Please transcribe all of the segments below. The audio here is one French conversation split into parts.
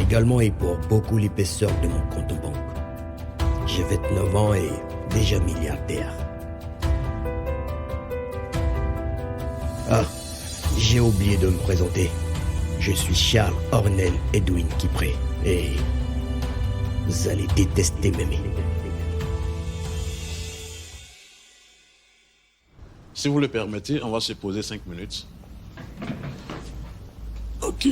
également et pour beaucoup l'épaisseur de mon compte en banque. J'ai 29 ans et déjà milliardaire. Ah, j'ai oublié de me présenter. Je suis Charles Ornel Edwin Kipré et vous allez détester m'aimer. Si vous le permettez, on va se poser 5 minutes. Ok.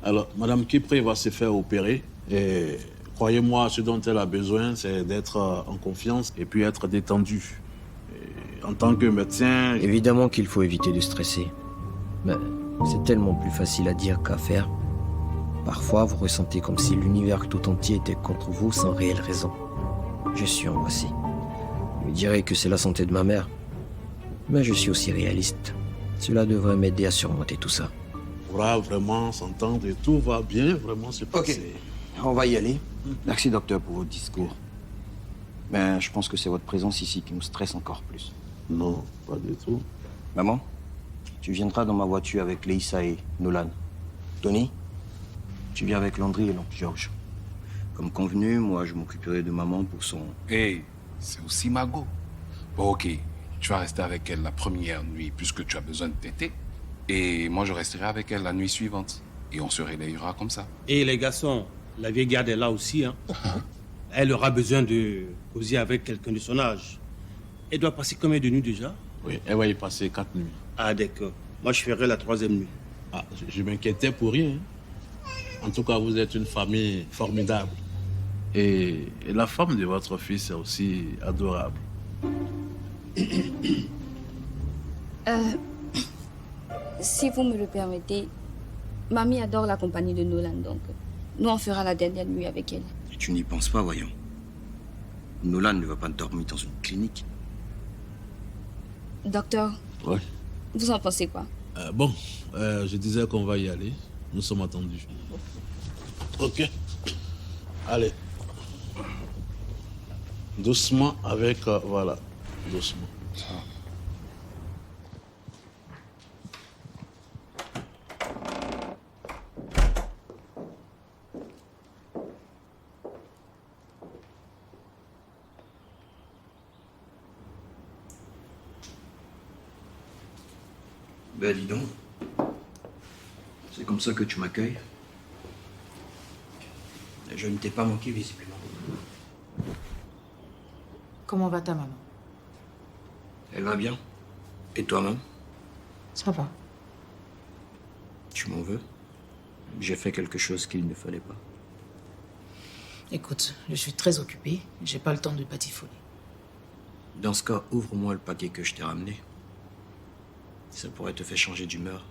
Alors, Madame Kipré va se faire opérer et croyez-moi, ce dont elle a besoin, c'est d'être en confiance et puis être détendue. Et en tant que médecin... Évidemment qu'il faut éviter de stresser. Mais c'est tellement plus facile à dire qu'à faire. Parfois, vous ressentez comme si l'univers tout entier était contre vous sans réelle raison. Je suis angoissé. Je dirais que c'est la santé de ma mère. Mais je suis aussi réaliste. Cela devrait m'aider à surmonter tout ça. On va vraiment s'entendre et tout va bien vraiment se passer. Ok, on va y aller. Merci docteur pour votre discours. Mais je pense que c'est votre présence ici qui nous stresse encore plus. Non, pas du tout. Maman, tu viendras dans ma voiture avec Leïssa et Nolan. Tony, tu viens avec Landry et l'oncle Georges. Comme convenu, moi je m'occuperai de maman pour son... Hey, c'est aussi Margot. Bon, ok, tu vas rester avec elle la première nuit puisque tu as besoin de téter. Et moi, je resterai avec elle la nuit suivante. Et on se relayera comme ça. Et les garçons, la vieille garde est là aussi. Hein. Elle aura besoin de causer avec quelqu'un de son âge. Elle doit passer combien de nuits déjà? Oui, elle va y passer 4 nuits. Ah d'accord. Moi, je ferai la 3e nuit. Ah, je m'inquiétais pour rien. En tout cas, vous êtes une famille formidable. Et la femme de votre fils est aussi adorable. Si vous me le permettez, mamie adore la compagnie de Nolan, donc nous on fera la dernière nuit avec elle. Et tu n'y penses pas, voyons. Nolan ne va pas dormir dans une clinique. Docteur, Ouais. vous en pensez quoi? Bon, je disais qu'on va y aller. Nous sommes attendus. Ok. Allez. Doucement avec... voilà. Doucement. Ben dis donc. C'est comme ça que tu m'accueilles. Je ne t'ai pas manqué visiblement. Comment va ta maman? Elle va bien. Et toi-même? Ça va. Tu m'en veux? J'ai fait quelque chose qu'il ne fallait pas. Écoute, je suis très occupée. J'ai pas le temps de patifoler. Dans ce cas, ouvre-moi le paquet que je t'ai ramené. Ça pourrait te faire changer d'humeur.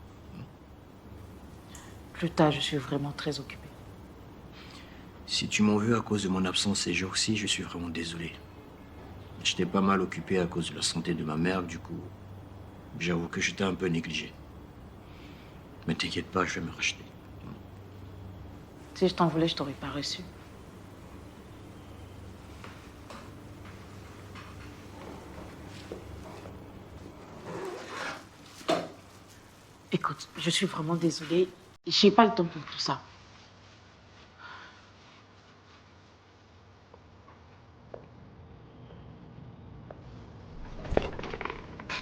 Plus tard, je suis vraiment très occupée. Si tu m'en veux à cause de mon absence ces jours-ci, je suis vraiment désolé. J'étais pas mal occupé à cause de la santé de ma mère, du coup, j'avoue que j'étais un peu négligé. Mais t'inquiète pas, je vais me racheter. Si je t'en voulais, je t'aurais pas reçu. Écoute, je suis vraiment désolée. J'ai pas le temps pour tout ça.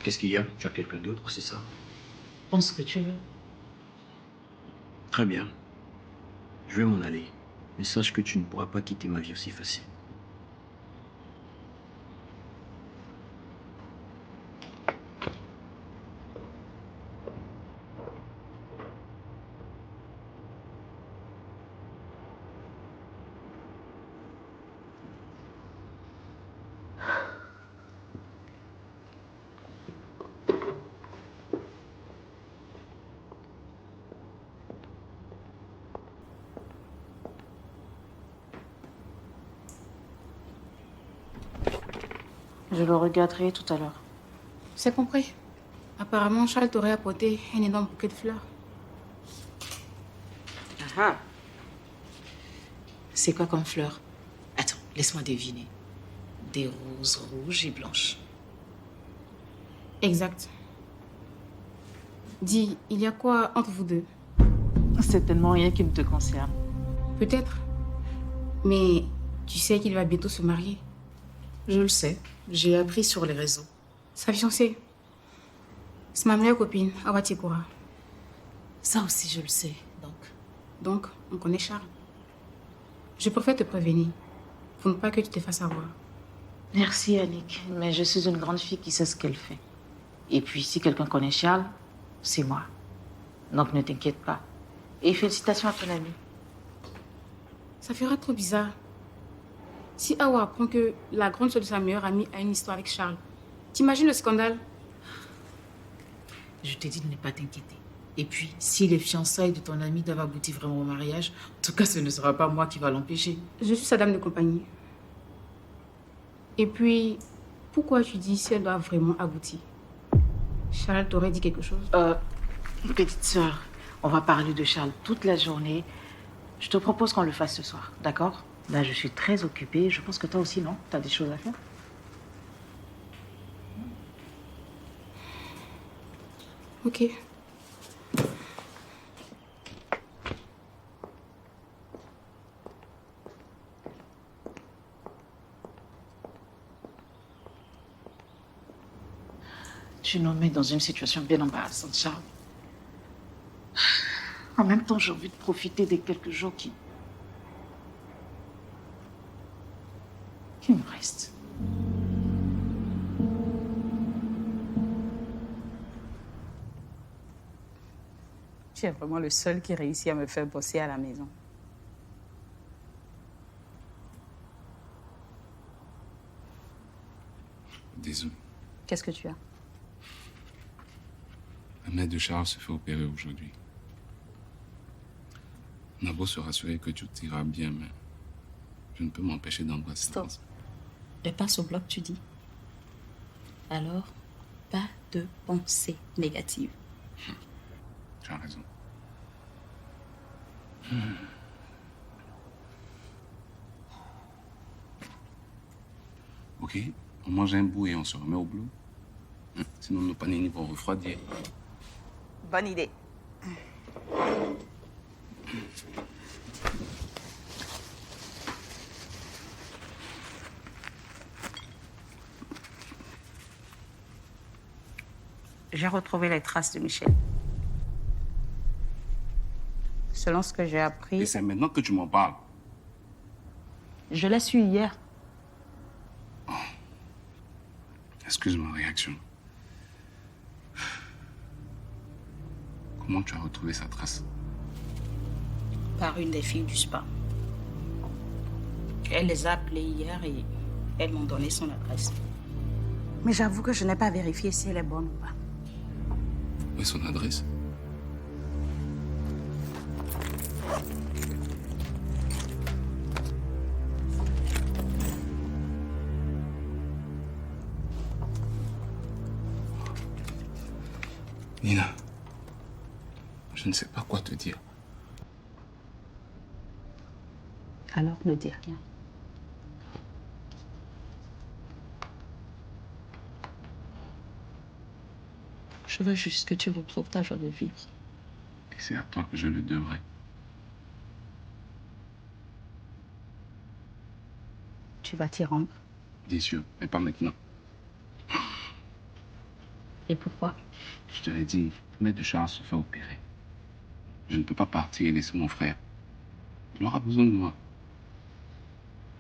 Qu'est-ce qu'il y a? Tu as quelqu'un d'autre, c'est ça? Pense ce que tu veux. Très bien. Je vais m'en aller. Mais sache que tu ne pourras pas quitter ma vie aussi facile. Je le regarderai tout à l'heure. C'est compris. Apparemment, Charles t'aurait apporté un énorme bouquet de fleurs. Ah. C'est quoi comme fleur? Attends, laisse-moi deviner. Des roses rouges et blanches. Exact. Dis, il y a quoi entre vous deux? Certainement rien qui ne te concerne. Peut-être. Mais tu sais qu'il va bientôt se marier. Je le sais. J'ai appris sur les réseaux. Sa fiancée. C'est ma meilleure copine, Awa Tikura. Ça aussi, je le sais. Donc, on connaît Charles. Je préfère te prévenir pour ne pas que tu te fasses avoir. Merci, Annick. Mais je suis une grande fille qui sait ce qu'elle fait. Et puis, si quelqu'un connaît Charles, c'est moi. Donc, ne t'inquiète pas. Et félicitations à ton ami. Ça fera trop bizarre. Si Awa apprend que la grande soeur de sa meilleure amie a une histoire avec Charles, t'imagines le scandale? Je t'ai dit de ne pas t'inquiéter. Et puis, si les fiançailles de ton ami doivent aboutir vraiment au mariage, en tout cas, ce ne sera pas moi qui va l'empêcher. Je suis sa dame de compagnie. Et puis, pourquoi tu dis si elle doit vraiment aboutir? Charles t'aurait dit quelque chose? Petite sœur, on va parler de Charles toute la journée. Je te propose qu'on le fasse ce soir, d'accord? Là, je suis très occupée. Je pense que toi aussi, non? T'as des choses à faire? Ok. Tu nous mets dans une situation bien embarrassante, Charles. En même temps, j'ai envie de profiter des quelques jours qui me restent. Tu es vraiment le seul qui réussit à me faire bosser à la maison. Désolé. Qu'est-ce que tu as? La mère de Charles se fait opérer aujourd'hui. On a beau se rassurer que tout ira bien, mais je ne peux m'empêcher d'angoisser. Stop. Elle passe au bloc, tu dis. Alors, pas de pensée négative. Tu as raison. Ok, on mange un bout et on se remet au boulot. Sinon nos panini vont refroidir. Bonne idée. J'ai retrouvé les traces de Michel. Selon ce que j'ai appris... Et c'est maintenant que tu m'en parles. Je l'ai su hier. Excuse ma réaction. Comment tu as retrouvé sa trace? Par une des filles du spa. Elle les a appelées hier et elles m'ont donné son adresse. Mais j'avoue que je n'ai pas vérifié si elle est bonne ou pas. Où est son adresse? Nina, je ne sais pas quoi te dire. Alors ne dis rien. Je veux juste que tu retrouves ta joie de vivre. Et c'est à toi que je le devrais. Tu vas t'y rendre. Bien sûr, mais pas maintenant. Et pourquoi? Je te l'ai dit, la mère de Charles se fait opérer. Je ne peux pas partir et laisser mon frère. Il aura besoin de moi.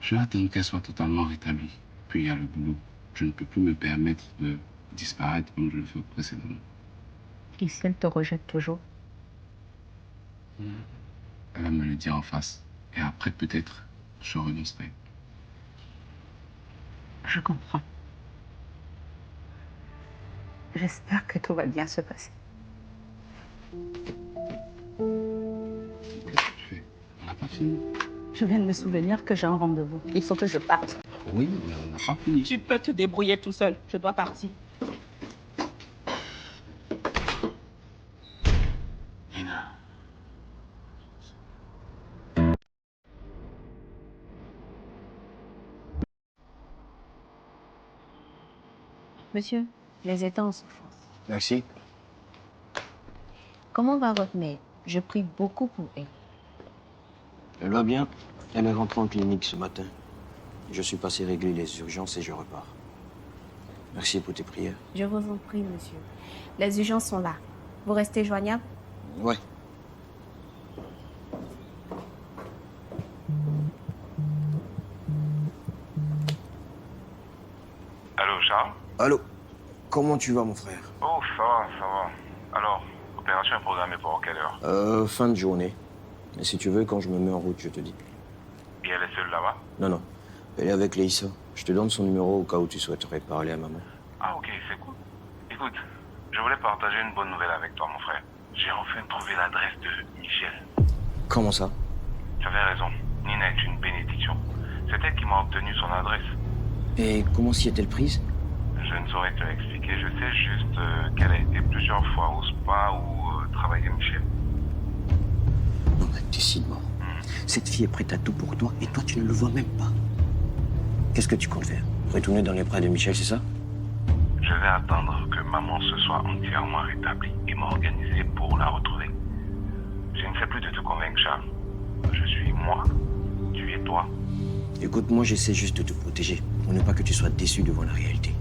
Je vais attendre qu'elle soit totalement rétablie. Puis il y a le boulot. Je ne peux plus me permettre de disparaître comme je le fais précédemment. Et si elle te rejette toujours? Elle va me le dire en face. Et après, peut-être, je renoncerai. Je comprends. J'espère que tout va bien se passer. Qu'est-ce que tu fais? On n'a pas fini. Je viens de me souvenir que j'ai un rendez-vous. Il faut que je parte. Oui, mais on n'a pas fini. Tu peux te débrouiller tout seul. Je dois partir. Nina. Monsieur, les états en souffrance. Merci. Comment va votre mère? Je prie beaucoup pour elle. Elle va bien. Elle est rentrée en clinique ce matin. Je suis passé régler les urgences et je repars. Merci pour tes prières. Je vous en prie, monsieur. Les urgences sont là. Vous restez joignable? Ouais. Allô, Charles? Allô? Comment tu vas, mon frère? Oh, ça va, ça va. Alors, opération est programmée pour quelle heure? Fin de journée. Mais si tu veux, quand je me mets en route, je te dis. Et elle est seule là-bas? Non, non. Elle est avec Leïssa. Je te donne son numéro au cas où tu souhaiterais parler à maman. Ah, ok, c'est cool. Écoute, je voulais partager une bonne nouvelle avec toi, mon frère. J'ai enfin trouvé l'adresse de Michel. Comment ça? Tu avais raison. Nina est une bénédiction. C'est elle qui m'a obtenu son adresse. Et comment s'y est-elle prise? Je ne saurais te l'expliquer. Je sais juste qu'elle a été plusieurs fois au spa où travaillait Michel. Non, mais décide-moi. Cette fille est prête à tout pour toi et toi, tu ne le vois même pas. Qu'est-ce que tu comptes faire? Retourner dans les bras de Michel, c'est ça? Je vais attendre que maman se soit entièrement rétablie et m'organiser pour la retrouver. Je ne sais plus de te convaincre, Charles. Je suis moi. Tu es toi. Écoute, moi, j'essaie juste de te protéger. Pour ne pas que tu sois déçu devant la réalité.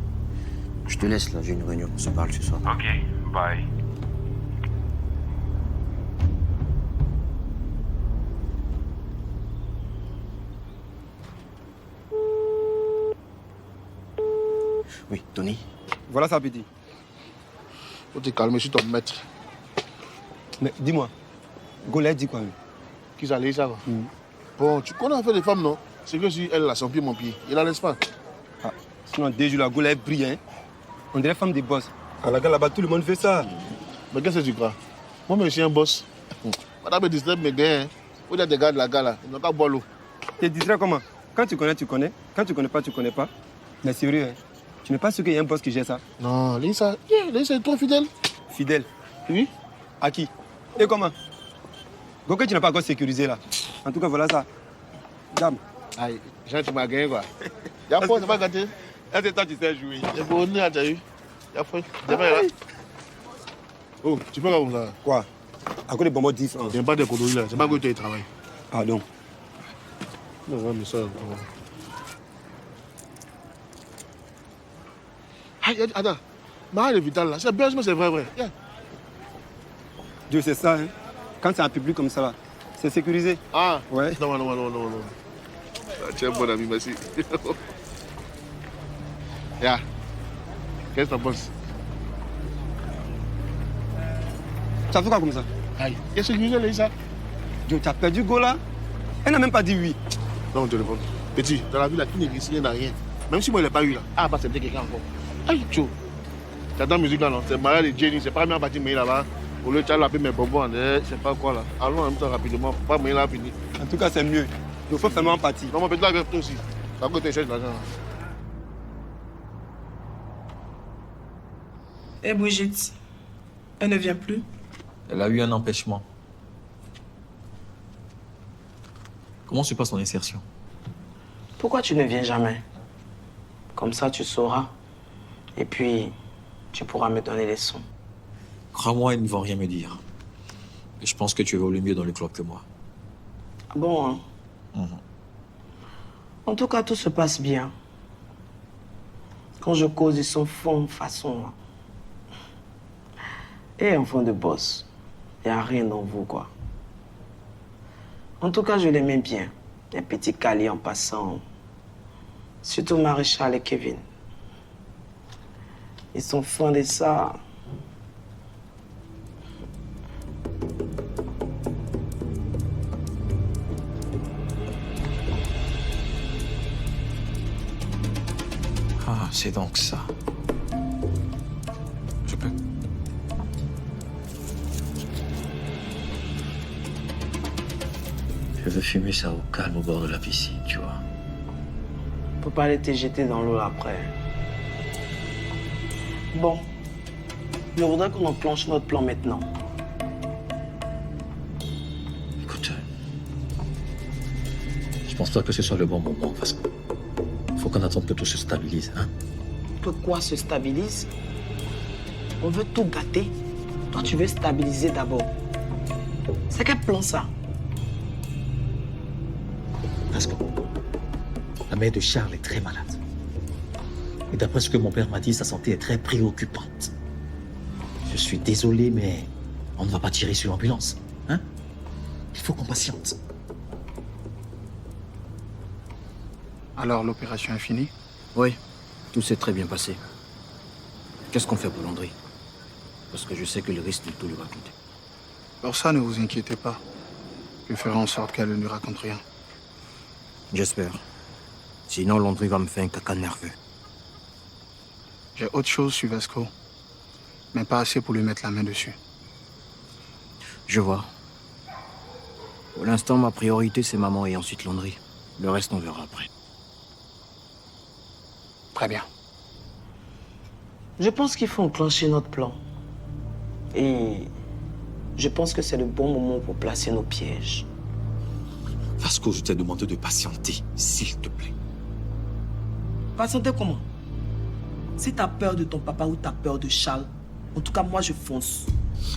Je te laisse, là. J'ai une réunion. On se parle ce soir. Ok, bye. Oui, Tony? Voilà ça, petit. Faut te calmer, je suis ton maître. Mais dis-moi, Golette dit quoi, lui? Qui ça, ça quoi? Bon, tu connais un peu les femmes, non? C'est que si elle a son pied, mon pied. Il la laisse pas. Ah, sinon, dès que la Golette brille, hein? On dirait femme des boss. À la gare là-bas, tout le monde fait ça. Mais qu'est-ce que tu crois? Moi, je suis un boss. Madame me distrait mes gars, hein? Vous êtes des gars de la gare là, ils n'ont qu'à boire l'eau. T'es distrait comment? Quand tu connais, tu connais. Quand tu connais pas, tu connais pas. Mais sérieux, hein? Tu n'es pas sûr qu'il y ait un boss qui gère ça? Non, Lisa est trop fidèle. Fidèle? Oui. À qui? Et comment? Goké, tu n'as pas encore sécurisé là. En tout cas, voilà ça. Dame. Aïe, Jean, tu m'as gagné quoi. Y'a pas, c'est pas gâté. Est-ce que toi, tu sais jouer? Y'a pas honneur, t'as eu. Y'a pas. Demain là. Oh, tu fais comme ça? Quoi? À quoi les bonbons 10 francs? J'aime pas des codories là, c'est pas que tu travailles. Pardon. Non, mais ça. Attends, Marie Vital là, c'est bien, mais c'est vrai. Yeah. Dieu, c'est ça, hein. Quand c'est un public comme ça là, c'est sécurisé. Ah, ouais. Non. Tu es un bon ami, merci. Yeah. Qu'est-ce que t'en penses? Ça fait quoi comme ça? Aïe, qu'est-ce que tu disais, ça? Dieu, tu as perdu Go là? Elle n'a même pas dit oui. Non, je réponds. Petit, dans la vie là, qui n'est risqué n'a rien. Même si moi, je ne l'ai pas eu là. Ah, bah, c'est peut-être quelqu'un encore. Aïe, Joe. T'entends la musique là, non? C'est Maria et Jenny, c'est pas bien bâti, mais là-bas. Au lieu de t'appeler mes bonbons, c'est pas quoi là. Allons en même temps rapidement, pas mais là fini. En tout cas, c'est mieux. Il faut faire en partie. Non, mon petit là, toi aussi. Ça coûte cher l'argent. Et Brigitte, elle ne vient plus? Elle a eu un empêchement. Comment se passe son insertion? Pourquoi tu ne viens jamais? Comme ça, tu sauras. Et puis, tu pourras me donner les sons. Crois-moi, ils ne vont rien me dire. Et je pense que tu évolues mieux dans le club que moi. Bon, hein? En tout cas, tout se passe bien. Quand je cause, ils sont fonds façon. Et en fond de boss, il n'y a rien dans vous, quoi. En tout cas, je l'aimais bien. Les petits calis en passant. Surtout Maréchal et Kevin. Ils sont fins de ça. Ah, c'est donc ça. Je peux. Je veux fumer ça au calme au bord de la piscine, tu vois. Faut pas aller te jeter dans l'eau après. Bon. Je voudrais qu'on enclenche notre plan maintenant. Écoute, je pense pas que ce soit le bon moment parce qu'il faut qu'on attende que tout se stabilise, hein. Que quoi se stabilise? On veut tout gâter. Toi, tu veux stabiliser d'abord. C'est quel plan, ça? Parce que la mère de Charles est très malade. Et d'après ce que mon père m'a dit, sa santé est très préoccupante. Je suis désolé, mais on ne va pas tirer sur l'ambulance. Hein? Il faut qu'on patiente. Alors, l'opération est finie? Oui, tout s'est très bien passé. Qu'est-ce qu'on fait pour Landry? Parce que je sais que le risque de tout lui raconter. Pour ça, ne vous inquiétez pas. Je ferai en sorte qu'elle ne lui raconte rien. J'espère. Sinon, Landry va me faire un caca nerveux. J'ai autre chose sur Vasco, mais pas assez pour lui mettre la main dessus. Je vois. Pour l'instant, ma priorité, c'est maman et ensuite Landry. Le reste, on verra après. Très bien. Je pense qu'il faut enclencher notre plan. Et je pense que c'est le bon moment pour placer nos pièges. Vasco, je t'ai demandé de patienter, s'il te plaît. Patienter comment? Si t'as peur de ton papa ou t'as peur de Charles, en tout cas, moi, je fonce.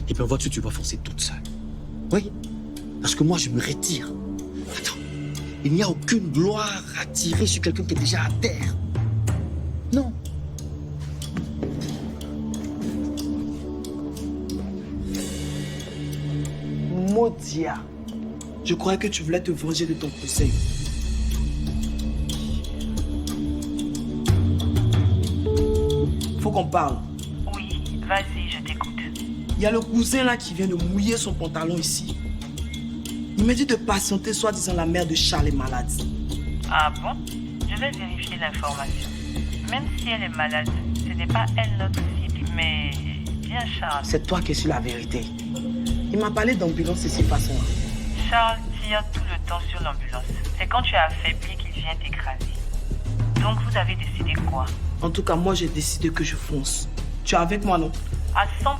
Et bien, vois-tu, tu vas foncer toute seule. Oui, parce que moi, je me retire. Attends, il n'y a aucune gloire à tirer sur quelqu'un qui est déjà à terre. Non. Maudia, je croyais que tu voulais te venger de ton conseil. Faut qu'on parle. Oui, vas-y, je t'écoute. Il y a le cousin là qui vient de mouiller son pantalon ici. Il me dit de patienter, soi-disant la mère de Charles est malade. Ah bon? Je vais vérifier l'information. Même si elle est malade, ce n'est pas elle notre cible, mais bien Charles. C'est toi qui es sur la vérité. Il m'a parlé d'ambulance de cette façon-là. Charles tire tout le temps sur l'ambulance. C'est quand tu es affaibli qu'il vient t'écraser. Donc vous avez décidé quoi? En tout cas, moi j'ai décidé que je fonce. Tu es avec moi, non? À 100%.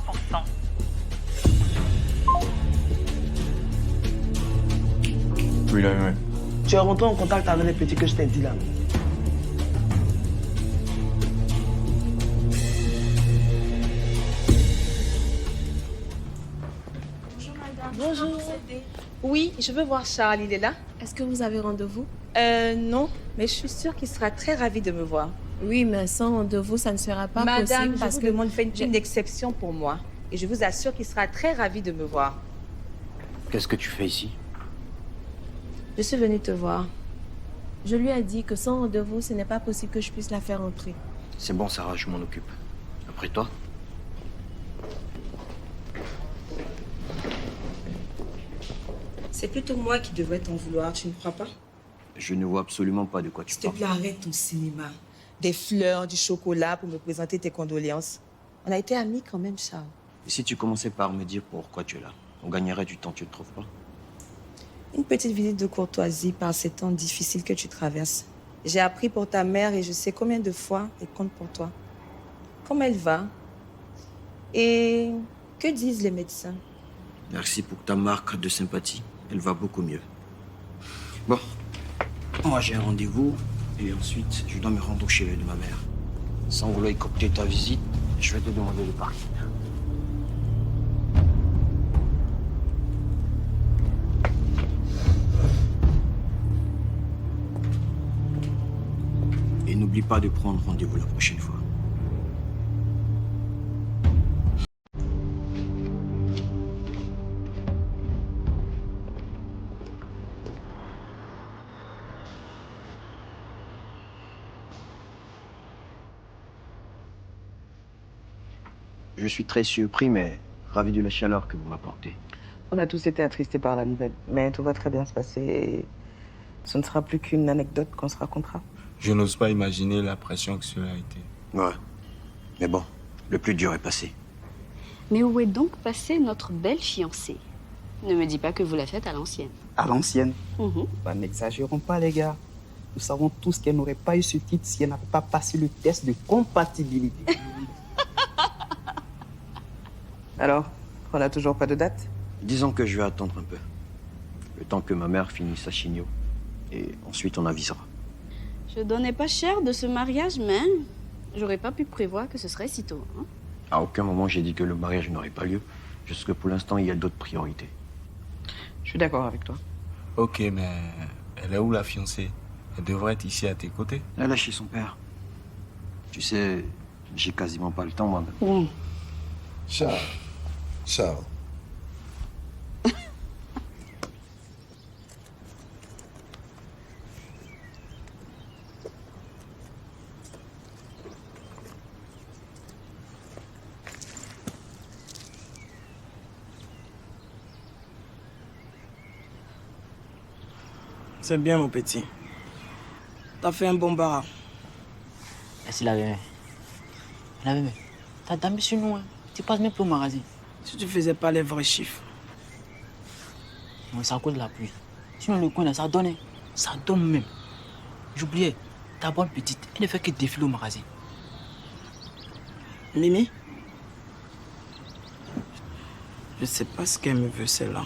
Oui, là, oui. Tu es rentré en contact avec les petits que je t'ai dit là. Bonjour. Oui, je veux voir Charles, il est là. Est-ce que vous avez rendez-vous? Non, mais je suis sûre qu'il sera très ravi de me voir. Oui, mais sans rendez-vous, ça ne sera pas Madame, possible je parce vous que... demande, faites une exception pour moi. Et je vous assure qu'il sera très ravi de me voir. Qu'est-ce que tu fais ici? Je suis venue te voir. Je lui ai dit que sans rendez-vous, ce n'est pas possible que je puisse la faire entrer. C'est bon, Sarah, je m'en occupe. Après toi? C'est plutôt moi qui devrais t'en vouloir, tu ne crois pas? Je ne vois absolument pas de quoi tu S'il te parles. plaît, arrête ton cinéma. Des fleurs, du chocolat pour me présenter tes condoléances. On a été amis quand même, Charles. Et si tu commençais par me dire pourquoi tu es là, on gagnerait du temps, tu ne trouves pas? Une petite visite de courtoisie par ces temps difficiles que tu traverses. J'ai appris pour ta mère et je sais combien de fois elle compte pour toi. Comment elle va? Et que disent les médecins? Merci pour ta marque de sympathie. Elle va beaucoup mieux. Bon, moi j'ai un rendez-vous et ensuite je dois me rendre au chevet de ma mère. Sans vouloir écouter ta visite, je vais te demander le parking. Et n'oublie pas de prendre rendez-vous la prochaine fois. Je suis très surpris, mais ravi de la chaleur que vous m'apportez. On a tous été attristés par la nouvelle, mais tout va très bien se passer et ce ne sera plus qu'une anecdote qu'on se racontera. Je n'ose pas imaginer la pression que cela a été. Ouais. Mais bon, le plus dur est passé. Mais où est donc passée notre belle fiancée? Ne me dis pas que vous la faites à l'ancienne. À l'ancienne. Mhm. Bah, n'exagérons pas, les gars. Nous savons tous qu'elle n'aurait pas eu ce titre si elle n'avait pas passé le test de compatibilité. Alors, on n'a toujours pas de date? Disons que je vais attendre un peu. Le temps que ma mère finisse sa chigno. Et ensuite, on avisera. Je donnais pas cher de ce mariage, mais j'aurais pas pu prévoir que ce serait si tôt. Hein? À aucun moment, j'ai dit que le mariage n'aurait pas lieu. Juste que pour l'instant, il y a d'autres priorités. Je suis d'accord avec toi. Ok, mais elle est où la fiancée? Elle devrait être ici à tes côtés. Elle est chez son père. Tu sais, j'ai quasiment pas le temps moi-même. Charles. Charles. C'est bien, mon petit. T'as fait un bon barat. Merci la bébé. La bébé, t'as dormi sur nous, hein. Tu passes même plus au magasin. Si tu faisais pas les vrais chiffres. Non, c'est à cause de la pluie. Sinon, le coin là, ça donne. Ça donne même. J'oubliais, ta bonne petite, elle ne fait que défiler au magasin. Mimi? Je sais pas ce qu'elle me veut, celle-là.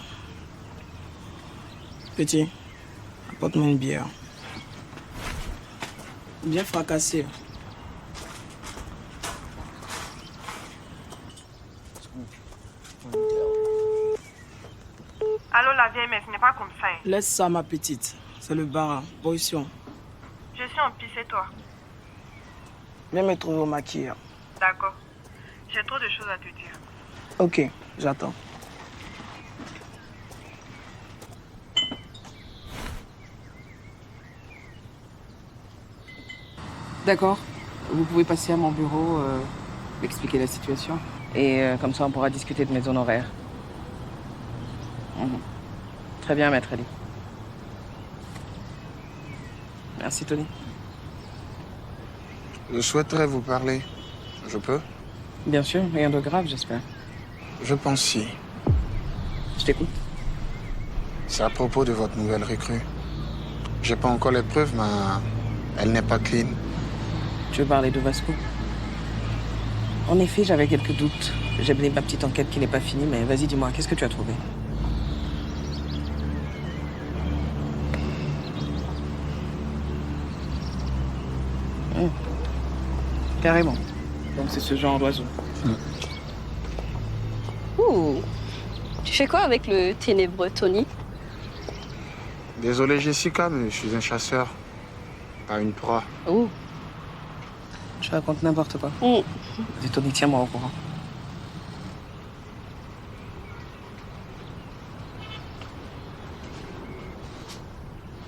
Petit, apporte-moi une bière. Bien fracassée. Allô, la vieille, mais ce n'est pas comme ça. Hein. Laisse ça, ma petite. C'est le bar. Position. Je suis en pisse et toi? Viens me trouver au maquilleur. D'accord. J'ai trop de choses à te dire. Ok, j'attends. D'accord. Vous pouvez passer à mon bureau, m'expliquer la situation. Et comme ça, on pourra discuter de mes honoraires. Très bien, maître Ali. Merci, Tony. Je souhaiterais vous parler. Je peux? Bien sûr, rien de grave, j'espère. Je pense si. Je t'écoute. C'est à propos de votre nouvelle recrue. J'ai pas encore les preuves, mais elle n'est pas clean. Tu veux parler de Vasco? En effet, j'avais quelques doutes. J'ai mené ma petite enquête qui n'est pas finie, mais vas-y, dis-moi, qu'est-ce que tu as trouvé? Carrément. Donc c'est ce genre d'oiseau. Ouh. Tu fais quoi avec le ténébreux Tony? Désolé, Jessica, mais je suis un chasseur, pas une proie. Oh. Tu racontes n'importe quoi. Dis Tony, tiens-moi au courant.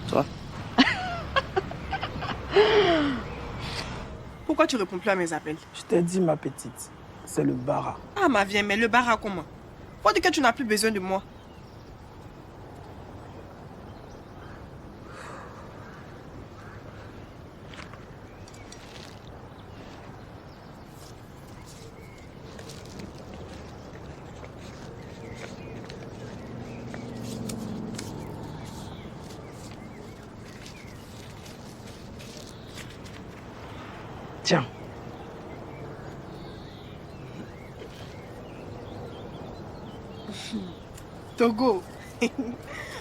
Toi? Pourquoi tu réponds plus à mes appels? Je t'ai dit, ma petite, c'est le bara. Ah, ma vieille, mais le bar à comment? Pourquoi dire que tu n'as plus besoin de moi? Tiens. Togo.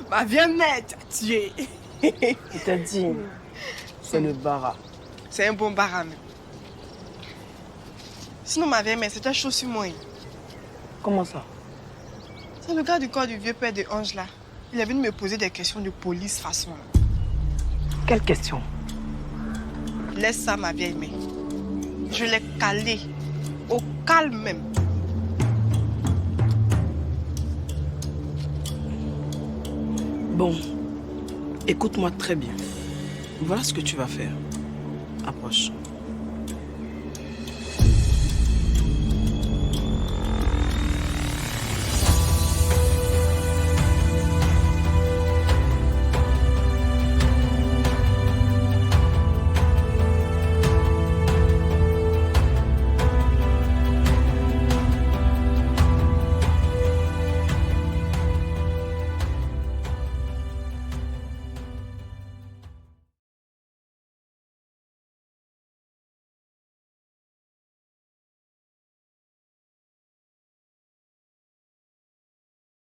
Bah viens mettre, tu es. Je t'ai dit, c'est le bara. C'est un bon bara même. Sinon ma vieille, mais c'était chaud sur moi. Comment ça? C'est le gars du corps du vieux père de Ange là. Il est venu me poser des questions de police façon. Quelle question? Laisse ça ma vieille, mais je l'ai calé. Au calme même. Bon, écoute-moi très bien. Voilà ce que tu vas faire. Approche.